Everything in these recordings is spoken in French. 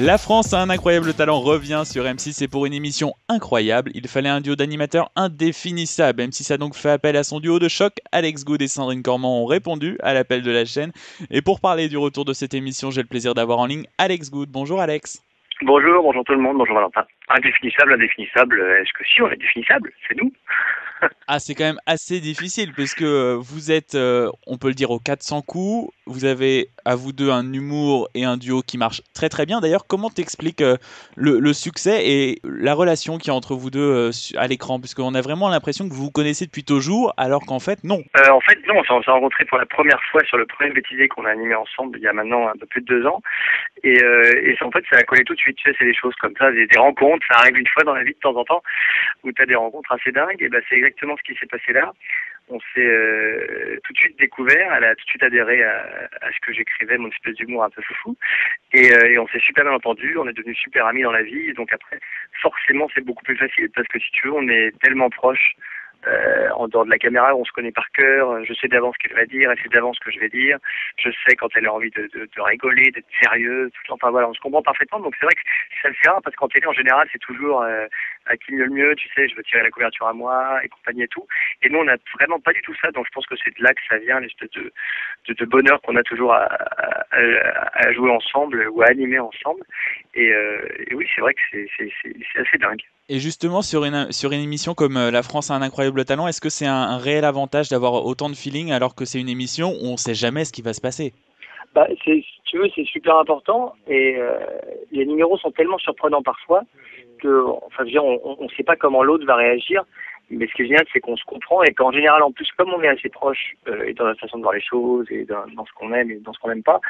La France a un incroyable talent revient sur M6 et pour une émission incroyable, il fallait un duo d'animateurs indéfinissable. M6 a donc fait appel à son duo de choc. Alex Good et Sandrine Cormand ont répondu à l'appel de la chaîne. Et pour parler du retour de cette émission, j'ai le plaisir d'avoir en ligne Alex Good. Bonjour Alex. Bonjour tout le monde, bonjour Valentin. Indéfinissable, est-ce que si on est définissable? C'est nous. Ah, c'est quand même assez difficile puisque vous êtes, on peut le dire, aux 400 coups. Vous avez à vous deux un humour et un duo qui marche très très bien. D'ailleurs, comment t'expliques le succès et la relation qu'il y a entre vous deux à l'écran? Puisqu'on a vraiment l'impression que vous vous connaissez depuis toujours, alors qu'en fait, non. Non, on s'est rencontrés pour la première fois sur le premier bêtisier qu'on a animé ensemble il y a maintenant un peu plus de 2 ans. Et en fait, ça a collé tout de suite. Tu sais, c'est des choses comme ça, des rencontres, ça arrive une fois dans la vie de temps en temps, où tu as des rencontres assez dingues. Et ben, c'est exactement ce qui s'est passé là. On s'est tout de suite découvert, elle a tout de suite adhéré à ce que j'écrivais, mon espèce d'humour un peu foufou. Et on s'est super bien entendu, on est devenus super amis dans la vie. Et donc après, forcément, c'est beaucoup plus facile parce que si tu veux, on est tellement proches. En dehors de la caméra, on se connaît par cœur. Je sais d'avance ce qu'elle va dire, elle sait d'avance ce que je vais dire. Je sais quand elle a envie de rigoler, d'être sérieuse. Enfin voilà, on se comprend parfaitement. Donc c'est vrai que ça le fait rare parce qu'en télé, en général, c'est toujours à qui mieux le mieux. Tu sais, je veux tirer la couverture à moi et compagnie et tout. Et nous, on n'a vraiment pas du tout ça. Donc je pense que c'est de là que ça vient, l'espèce de bonheur qu'on a toujours à jouer ensemble ou à animer ensemble. Et oui, c'est vrai que c'est assez dingue. Et justement, sur une émission comme La France a un incroyable talent, est-ce que c'est un réel avantage d'avoir autant de feeling alors que c'est une émission où on ne sait jamais ce qui va se passer? Si tu veux, c'est super important et les numéros sont tellement surprenants parfois que, enfin, je veux dire, on ne sait pas comment l'autre va réagir. Mais ce qui est génial, c'est qu'on se comprend et qu'en général, en plus, comme on est assez proche et dans notre façon de voir les choses et dans ce qu'on aime et dans ce qu'on n'aime pas,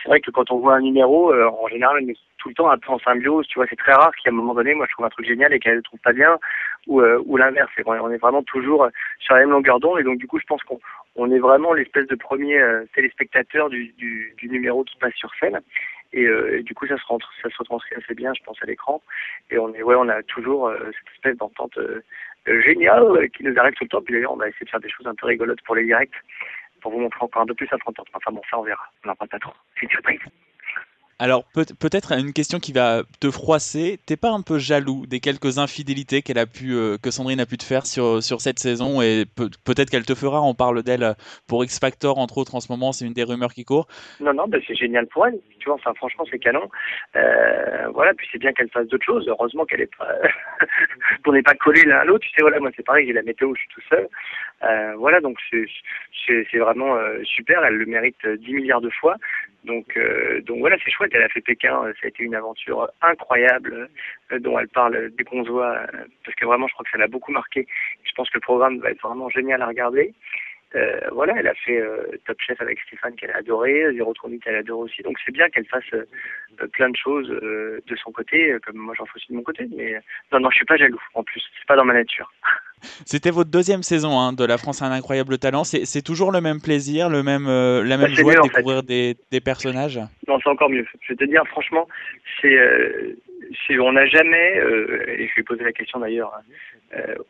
c'est vrai que quand on voit un numéro, en général, on est tout le temps un peu en symbiose. Tu vois, c'est très rare qu'à un moment donné, moi, je trouve un truc génial et qu'elle ne trouve pas bien ou l'inverse. On est vraiment toujours sur la même longueur d'onde et donc du coup, je pense qu'on est vraiment l'espèce de premier téléspectateur du numéro qui passe sur scène. Et du coup, ça se retranscrit assez bien, je pense, à l'écran. Et on a toujours cette espèce d'entente génial qui nous arrive tout le temps. Puis d'ailleurs, on va essayer de faire des choses un peu rigolotes pour les directs, pour vous montrer encore un peu plus notre entente. Enfin bon, ça on verra. On n'en parle pas trop. C'est une surprise. Alors peut-être une question qui va te froisser. T'es pas un peu jaloux des quelques infidélités que Sandrine a pu te faire sur cette saison et peut-être qu'elle te fera. On parle d'elle pour X Factor entre autres en ce moment. C'est une des rumeurs qui court. Non, c'est génial pour elle. Tu vois, enfin franchement, c'est canon. Voilà, puis c'est bien qu'elle fasse d'autres choses. Heureusement qu'elle est pas, qu'on n'est pas collés l'un à l'autre. Tu sais, voilà, moi c'est pareil, j'ai la météo, je suis tout seul. Voilà, donc c'est vraiment super. Elle le mérite 10 milliards de fois. Donc voilà, c'est chouette. Elle a fait Pékin. Ça a été une aventure incroyable dont elle parle dès qu'on se voit, parce que vraiment, je crois que ça l'a beaucoup marqué. Je pense que le programme va être vraiment génial à regarder. Voilà, elle a fait Top Chef avec Stéphane qu'elle a adoré, Zéro Tronique qu'elle adore aussi, donc c'est bien qu'elle fasse plein de choses de son côté, comme moi j'en fais aussi de mon côté, mais non, je suis pas jaloux, en plus, c'est pas dans ma nature. C'était votre deuxième saison de La France a un incroyable talent. C'est toujours le même plaisir, la même C'est joie mieux de en fait. découvrir des personnages? Non, c'est encore mieux. Je vais te dire, franchement, on n'a jamais, et je lui ai posé la question d'ailleurs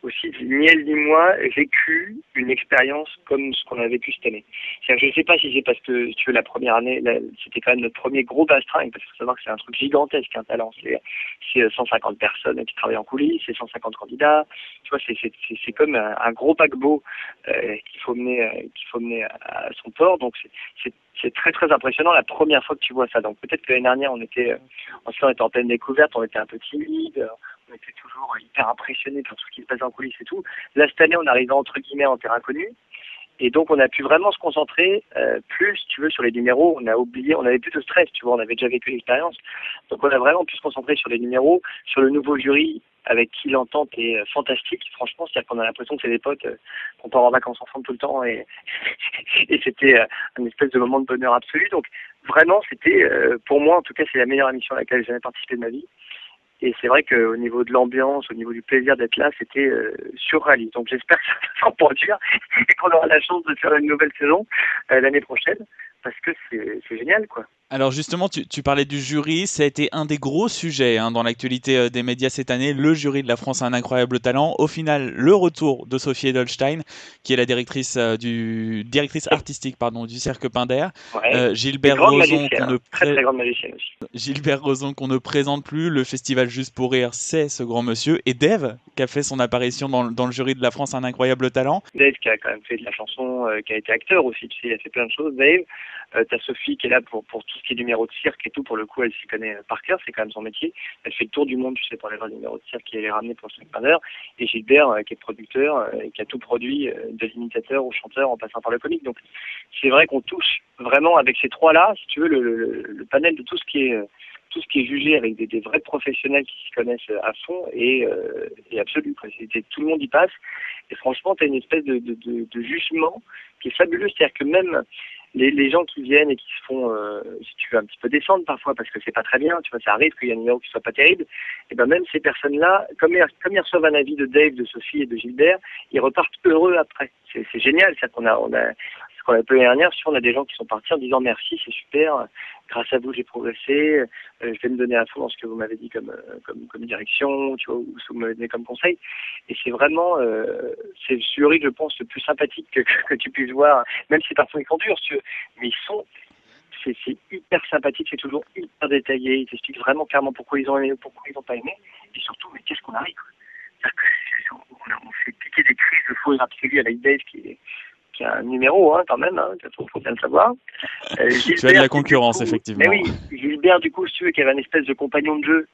aussi, ni elle ni moi, vécu une expérience comme ce qu'on a vécu cette année. C'est-à-dire, je ne sais pas si c'est parce que, si tu veux, la première année, c'était quand même notre premier gros bastringue, parce qu'il faut savoir que c'est un truc gigantesque, un talent. C'est 150 personnes qui travaillent en coulisses, c'est 150 candidats. Tu vois, c'est comme un gros paquebot qu'il faut mener à son port. Donc, c'est très très impressionnant la première fois que tu vois ça. Donc peut-être que l'année dernière on était en pleine découverte, on était un peu timide, on était toujours hyper impressionné par tout ce qui se passait en coulisses et tout. Là cette année on arrivait entre guillemets en terrain connu et donc on a pu vraiment se concentrer plus si tu veux sur les numéros. On avait plus de stress, tu vois, on avait déjà vécu l'expérience. Donc on a vraiment pu se concentrer sur les numéros, sur le nouveau jury avec qui l'entente est fantastique, franchement, c'est-à-dire qu'on a l'impression que c'est des potes qu'on part en vacances ensemble tout le temps et c'était un espèce de moment de bonheur absolu. Donc vraiment, c'était, pour moi en tout cas, c'est la meilleure émission à laquelle j'ai jamais participé de ma vie. Et c'est vrai qu'au niveau de l'ambiance, au niveau du plaisir d'être là, c'était surréaliste. Donc j'espère que ça va s'en produire et qu'on aura la chance de faire une nouvelle saison l'année prochaine parce que c'est génial, quoi. Alors justement, tu parlais du jury, ça a été un des gros sujets dans l'actualité des médias cette année, le jury de La France a un incroyable talent. Au final, le retour de Sophie Edelstein, qui est la directrice artistique du Cirque Pinder. Ouais. Et Gilbert grande Rozon magicienne, hein. Très très grande magicienne aussi. Gilbert Rozon qu'on ne présente plus, le festival Juste pour rire, c'est ce grand monsieur. Et Dave, qui a fait son apparition dans le jury de La France a un incroyable talent. Dave qui a quand même fait de la chanson, qui a été acteur aussi, tu sais, il a fait plein de choses. Dave, t'as Sophie qui est là pour tout ce qui est numéro de cirque et tout, pour le coup elle s'y connaît par cœur, c'est quand même son métier. Elle fait le tour du monde, tu sais, pour les numéros de cirque et les ramener pour le Cirque Pinder. Et Gilbert qui est producteur et qui a tout produit, de l'imitateur au chanteur en passant par le comique. Donc c'est vrai qu'on touche vraiment avec ces trois-là, si tu veux, le panel de tout ce qui est jugé avec des vrais professionnels qui s'y connaissent à fond et absolu, quoi. Tout le monde y passe. Et franchement, tu as une espèce de jugement qui est fabuleux. C'est-à-dire que même les gens qui viennent et qui se font, si tu veux, un petit peu descendre parfois parce que c'est pas très bien, tu vois, ça arrive qu'il y a un numéro qui soit pas terrible, et ben même ces personnes-là, comme ils reçoivent un avis de Dave, de Sophie et de Gilbert, ils repartent heureux après. C'est génial, c'est qu'on a ce qu'on a peu l'année dernière, on a des gens qui sont partis en disant merci, c'est super, grâce à vous j'ai progressé, je vais me donner à fond dans ce que vous m'avez dit comme direction, tu vois, ou ce que vous m'avez donné comme conseil. Et c'est vraiment, c'est le jury, je pense, le plus sympathique que tu puisses voir, même si parfois ils sont durs, si tu veux, mais c'est hyper sympathique, c'est toujours hyper détaillé, ils t'expliquent vraiment clairement pourquoi ils ont aimé, pourquoi ils n'ont pas aimé, et surtout, mais qu'est-ce qu'on arrive, quoi. C'est-à-dire que on fait piquer des crises de faux absolu avec Dave qui a un numéro, hein, quand même, hein, faut bien le savoir. Tu as de la concurrence, effectivement. Mais oui, Gilbert, du coup, si tu veux, qui avait un espèce de compagnon de jeu,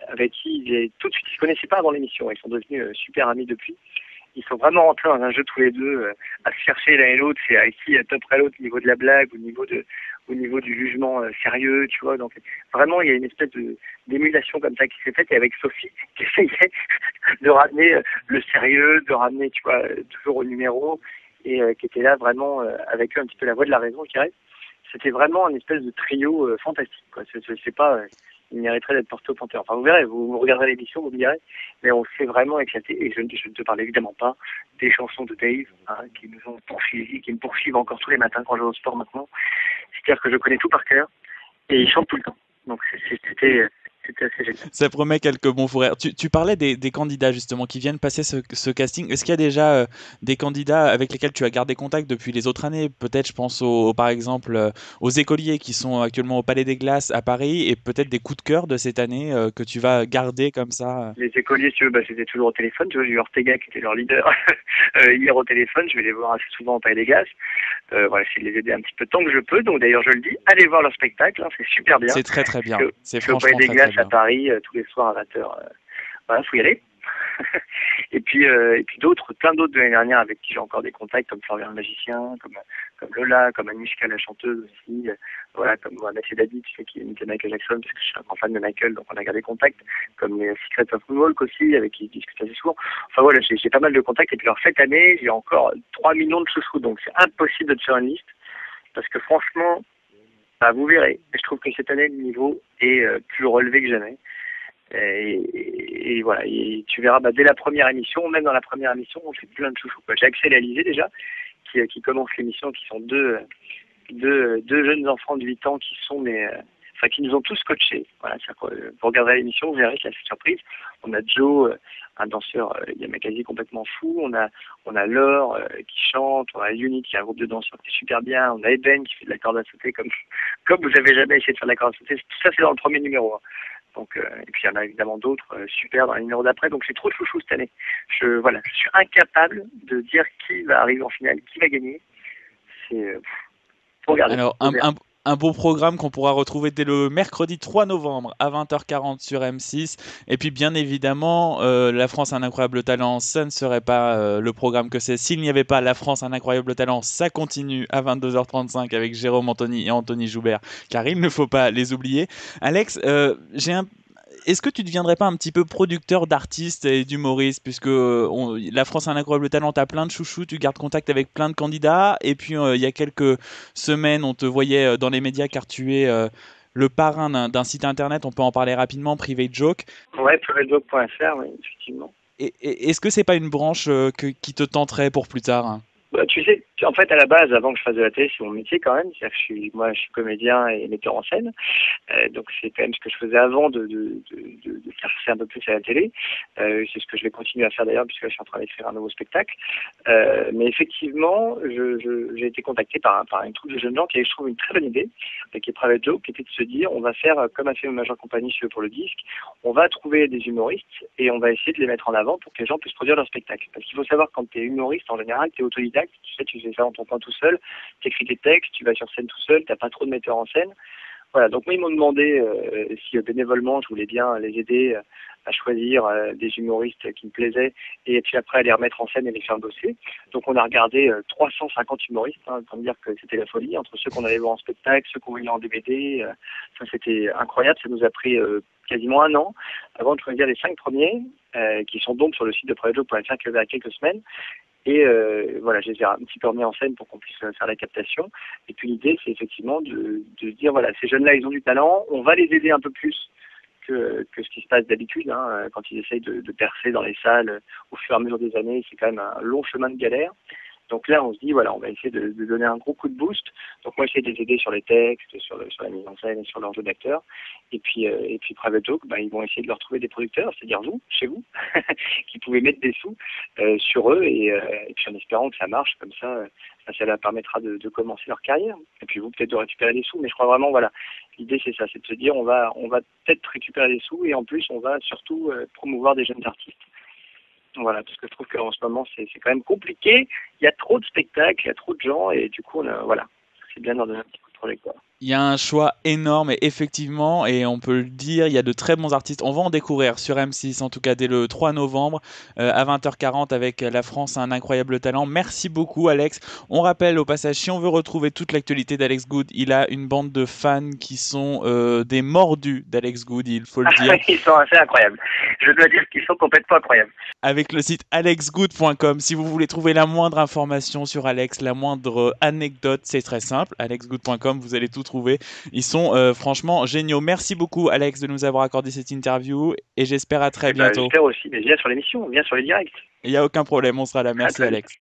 avec qui tout de suite, ils se connaissaient pas avant l'émission, ils sont devenus super amis depuis. Ils sont vraiment rentrés dans un jeu tous les deux, à se chercher l'un et l'autre, c'est à qui à peu près l'autre au niveau de la blague, au niveau du jugement sérieux, tu vois. Donc vraiment, il y a une espèce d'émulation comme ça qui s'est faite, et avec Sophie qui essayait de ramener le sérieux, de ramener, tu vois, toujours au numéro, et qui était là vraiment avec eux un petit peu la voix de la raison, je dirais. C'était vraiment un espèce de trio fantastique, quoi. C'est pas il mériterait d'être porté au Panthéon. Enfin, vous verrez, vous regarderez l'émission, vous me direz, mais on s'est vraiment éclaté, et je ne te parle évidemment pas des chansons de Dave, hein, qui nous ont poursuivis, qui me poursuivent encore tous les matins quand je vais au sport maintenant. C'est-à-dire que je connais tout par cœur, et ils chantent tout le temps. Donc c'était assez génial. Ça promet quelques bons fous rires. Tu parlais des candidats justement qui viennent passer ce casting. Est-ce qu'il y a déjà des candidats avec lesquels tu as gardé contact depuis les autres années? Peut-être, je pense par exemple aux écoliers qui sont actuellement au Palais des Glaces à Paris, et peut-être des coups de cœur de cette année que tu vas garder comme ça. Les écoliers, si tu veux, j'étais toujours au téléphone. Tu vois, j'ai eu Ortega qui était leur leader hier au téléphone. Je vais les voir assez souvent au Palais des Glaces. Voilà, j'essaie de les aider un petit peu tant que je peux. Donc d'ailleurs, je le dis, allez voir leur spectacle, hein, c'est super bien. C'est très très bien. C'est franchement franchement au Palais des Glaces très à Paris tous les soirs à 20h. Voilà, faut y aller. et puis plein d'autres de l'année dernière avec qui j'ai encore des contacts, comme Florian le magicien, comme Lola, comme Anouchka la chanteuse aussi, voilà, comme Mathieu Dadi, tu sais, qui imite Michael Jackson, parce que je suis un grand fan de Michael, donc on a gardé contact, comme les Secrets of Moonwalk aussi, avec qui je discute assez souvent. Enfin voilà, j'ai pas mal de contacts, et puis alors cette année, j'ai encore 3 millions de chouchous, donc c'est impossible de te faire une liste, parce que franchement, vous verrez, je trouve que cette année, le niveau est plus relevé que jamais. Et voilà, et tu verras dès la première émission, même dans la première émission, on fait plein de chouchous. J'ai Axel et Alizé déjà, qui commencent l'émission, qui sont deux jeunes enfants de 8 ans qui sont qui nous ont tous coachés. Voilà, vous regarderez l'émission, vous verrez qu'il y a cette surprise. On a Joe, un danseur Yamakasi complètement fou, on a Laure qui chante, on a Unit qui est un groupe de danseurs qui est super bien, on a Eben qui fait de la corde à sauter comme vous avez jamais essayé de faire de la corde à sauter. Tout ça c'est dans le premier numéro, hein. Donc, et puis il y en a évidemment d'autres super dans les numéros d'après, donc j'ai trop de chouchous cette année. Je suis incapable de dire qui va arriver en finale, qui va gagner. Faut regarder. Alors, un beau programme qu'on pourra retrouver dès le mercredi 3 novembre à 20h40 sur M6. Et puis, bien évidemment, La France a un incroyable talent, ça ne serait pas le programme que c'est. S'il n'y avait pas La France a un incroyable talent, ça continue à 22h35 avec Jérôme Anthony et Anthony Joubert, car il ne faut pas les oublier. Alex, est-ce que tu ne deviendrais pas un petit peu producteur d'artistes et d'humoristes, puisque La France a un incroyable talent, tu as plein de chouchous, tu gardes contact avec plein de candidats, et puis il y a quelques semaines, on te voyait dans les médias car tu es le parrain d'un site internet, on peut en parler rapidement, Private Joke. Ouais, privatejoke.fr, oui, effectivement. Est-ce que c'est pas une branche qui te tenterait pour plus tard? Tu sais, En fait, à la base, avant que je fasse de la télé, c'est mon métier quand même. C'est-à-dire que je suis comédien et metteur en scène. Donc c'est quand même ce que je faisais avant de faire un peu plus à la télé. C'est ce que je vais continuer à faire d'ailleurs, puisque là, je suis en train d'écrire un nouveau spectacle. Mais effectivement, j'ai été contacté par une troupe de jeunes gens qui avait, je trouve, une très bonne idée, qui est Private Joke, qui était de se dire, on va faire, comme a fait Majeure Compagnie pour le disque, on va trouver des humoristes et on va essayer de les mettre en avant pour que les gens puissent produire leur spectacle. Parce qu'il faut savoir, quand tu es humoriste, en général, tu es autodidacte, tu fais ça dans ton coin tout seul, tu écris des textes, tu vas sur scène tout seul, tu n'as pas trop de metteurs en scène. Voilà, donc moi ils m'ont demandé si bénévolement je voulais bien les aider à choisir des humoristes qui me plaisaient et puis après à les remettre en scène et les faire bosser. Donc on a regardé 350 humoristes, pour me dire que c'était la folie, entre ceux qu'on allait voir en spectacle, ceux qu'on voyait en DVD. Ça c'était incroyable, ça nous a pris quasiment un an avant de choisir les 5 premiers qui sont donc sur le site de PrivateJoke.fr qui avait à quelques semaines. Et voilà, je les ai un petit peu remis en scène pour qu'on puisse faire la captation. Et puis l'idée, c'est effectivement de dire, voilà, ces jeunes-là, ils ont du talent, on va les aider un peu plus que ce qui se passe d'habitude, quand ils essayent de percer dans les salles au fur et à mesure des années. C'est quand même un long chemin de galère. Donc là, on se dit, voilà, on va essayer de donner un gros coup de boost. Donc moi, j'essaie de les aider sur les textes, sur la mise en scène et sur leur jeu d'acteur. Et puis Private Joke, ils vont essayer de leur trouver des producteurs, c'est-à-dire vous, chez vous, qui pouvez mettre des sous sur eux. Et puis en espérant que ça marche, comme ça leur permettra de commencer leur carrière. Et puis vous, peut-être de récupérer des sous. Mais je crois vraiment, voilà, l'idée, c'est ça, c'est de se dire, on va peut-être récupérer des sous et en plus, on va surtout promouvoir des jeunes artistes. Voilà, parce que je trouve qu'en ce moment, c'est quand même compliqué. Il y a trop de spectacles, il y a trop de gens, et du coup, voilà, c'est bien d'en donner un petit coup de projecteur. Il y a un choix énorme et effectivement, et on peut le dire, il y a de très bons artistes. On va en découvrir sur M6, en tout cas dès le 3 novembre à 20h40 avec La France a un incroyable talent. Merci beaucoup Alex. On rappelle au passage, si on veut retrouver toute l'actualité d'Alex Good, il a une bande de fans qui sont des mordus d'Alex Good, il faut le dire. Ils sont assez incroyables. Je dois dire qu'ils sont complètement incroyables. Avec le site alexgood.com, si vous voulez trouver la moindre information sur Alex, la moindre anecdote, c'est très simple. alexgood.com, vous allez tout trouver. Ils sont franchement géniaux. Merci beaucoup Alex de nous avoir accordé cette interview et j'espère à très bientôt. J'espère aussi, mais viens sur l'émission, viens sur les directs. Il n'y a aucun problème, on sera là. Merci Alex.